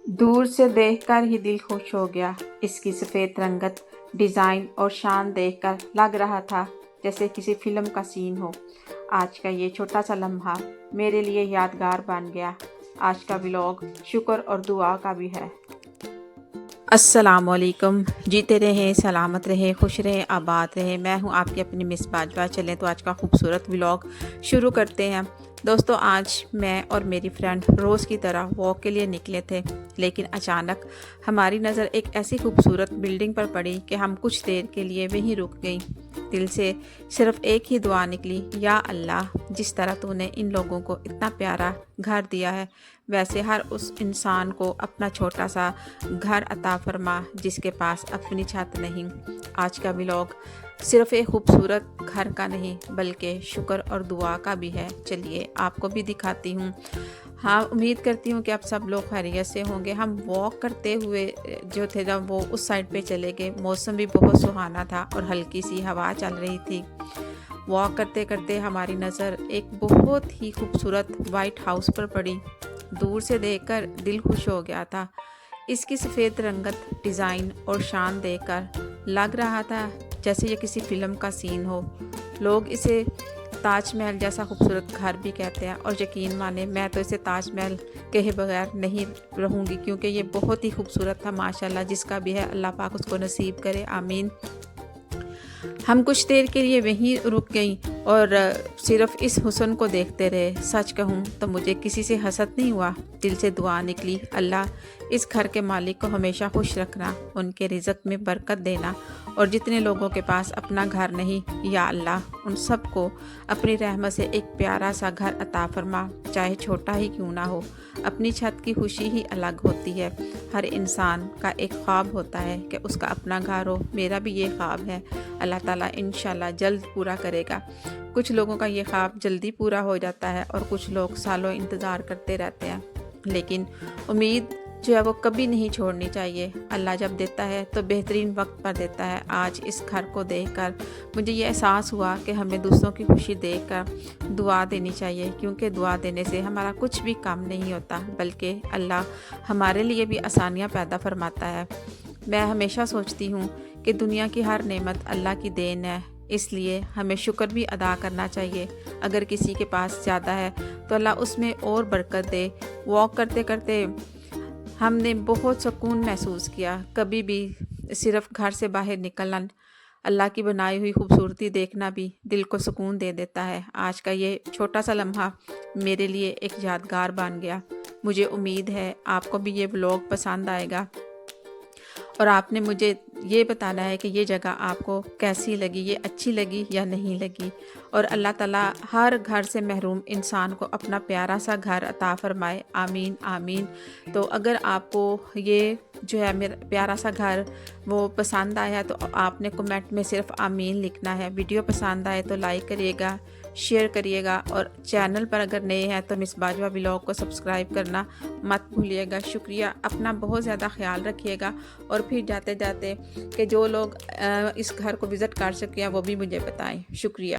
दूर से देखकर ही दिल खुश हो गया। इसकी सफ़ेद रंगत, डिज़ाइन और शान देखकर लग रहा था जैसे किसी फ़िल्म का सीन हो। आज का ये छोटा सा लम्हा मेरे लिए यादगार बन गया। आज का व्लॉग शुक्र और दुआ का भी है। अस्सलामुअलैकुम। जीते रहें, सलामत रहें, खुश रहें, आबाद रहें। मैं हूं आपकी अपनी मिस बाजवा। चलें तो आज का खूबसूरत व्लॉग शुरू करते हैं। दोस्तों, आज मैं और मेरी फ्रेंड रोज़ की तरह वॉक के लिए निकले थे, लेकिन अचानक हमारी नज़र एक ऐसी खूबसूरत बिल्डिंग पर पड़ी कि हम कुछ देर के लिए वहीं रुक गई। दिल से सिर्फ एक ही दुआ निकली, या अल्लाह, जिस तरह तूने इन लोगों को इतना प्यारा घर दिया है, वैसे हर उस इंसान को अपना छोटा सा घर अता फरमा जिसके पास अपनी छत नहीं। आज का व्लॉग सिर्फ एक खूबसूरत घर का नहीं बल्कि शुक्र और दुआ का भी है। चलिए आपको भी दिखाती हूँ। हाँ, उम्मीद करती हूँ कि आप सब लोग खैरियत से होंगे। हम वॉक करते हुए जो थे, जब वो उस साइड पे चले गए, मौसम भी बहुत सुहाना था और हल्की सी हवा चल रही थी। वॉक करते करते हमारी नज़र एक बहुत ही खूबसूरत वाइट हाउस पर पड़ी। दूर से देखकर दिल खुश हो गया था। इसकी सफ़ेद रंगत, डिज़ाइन और शान देखकर लग रहा था जैसे ये किसी फ़िल्म का सीन हो। लोग इसे ताजमहल जैसा खूबसूरत घर भी कहते हैं, और यकीन माने मैं तो इसे ताजमहल कहे बगैर नहीं रहूँगी, क्योंकि ये बहुत ही खूबसूरत था माशाल्लाह। जिसका भी है अल्लाह पाक उसको नसीब करे, आमीन। हम कुछ देर के लिए वहीं रुक गई और सिर्फ इस हुस्न को देखते रहे। सच कहूँ तो मुझे किसी से हसद नहीं हुआ। दिल से दुआ निकली, अल्लाह इस घर के मालिक को हमेशा खुश रखना, उनके रिज़्क में बरकत देना, और जितने लोगों के पास अपना घर नहीं, या अल्लाह उन सब को अपनी रहमत से एक प्यारा सा घर अता फरमा, चाहे छोटा ही क्यों ना हो। अपनी छत की खुशी ही अलग होती है। हर इंसान का एक ख्वाब होता है कि उसका अपना घर हो। मेरा भी ये ख्वाब है। अल्लाह ताला इंशाल्लाह जल्द पूरा करेगा। कुछ लोगों का ये ख्वाब जल्दी पूरा हो जाता है और कुछ लोग सालों इंतज़ार करते रहते हैं, लेकिन उम्मीद जो है वो कभी नहीं छोड़नी चाहिए। अल्लाह जब देता है तो बेहतरीन वक्त पर देता है। आज इस घर को देखकर मुझे ये एहसास हुआ कि हमें दूसरों की खुशी देखकर दुआ देनी चाहिए, क्योंकि दुआ देने से हमारा कुछ भी काम नहीं होता, बल्कि अल्लाह हमारे लिए भी आसानियाँ पैदा फरमाता है। मैं हमेशा सोचती हूँ कि दुनिया की हर नेमत अल्लाह की देन है, इसलिए हमें शुक्र भी अदा करना चाहिए। अगर किसी के पास ज़्यादा है तो अल्लाह उसमें और बरकत दे। वॉक करते करते हमने बहुत सुकून महसूस किया। कभी भी सिर्फ घर से बाहर निकलना, अल्लाह की बनाई हुई खूबसूरती देखना भी दिल को सुकून दे देता है। आज का ये छोटा सा लम्हा मेरे लिए एक यादगार बन गया। मुझे उम्मीद है आपको भी ये व्लॉग पसंद आएगा और आपने मुझे ये बताना है कि ये जगह आपको कैसी लगी, ये अच्छी लगी या नहीं लगी। और अल्लाह ताला हर घर से महरूम इंसान को अपना प्यारा सा घर अता फरमाए, आमीन आमीन। तो अगर आपको ये जो है मेरा प्यारा सा घर वो पसंद आया तो आपने कमेंट में सिर्फ आमीन लिखना है। वीडियो पसंद आए तो लाइक करिएगा, शेयर करिएगा, और चैनल पर अगर नए हैं तो मिस बाजवा व्लॉग को सब्सक्राइब करना मत भूलिएगा। शुक्रिया। अपना बहुत ज़्यादा ख्याल रखिएगा, और फिर जाते जाते कि जो लोग इस घर को विज़िट कर सके हैं वो भी मुझे बताएं। शुक्रिया।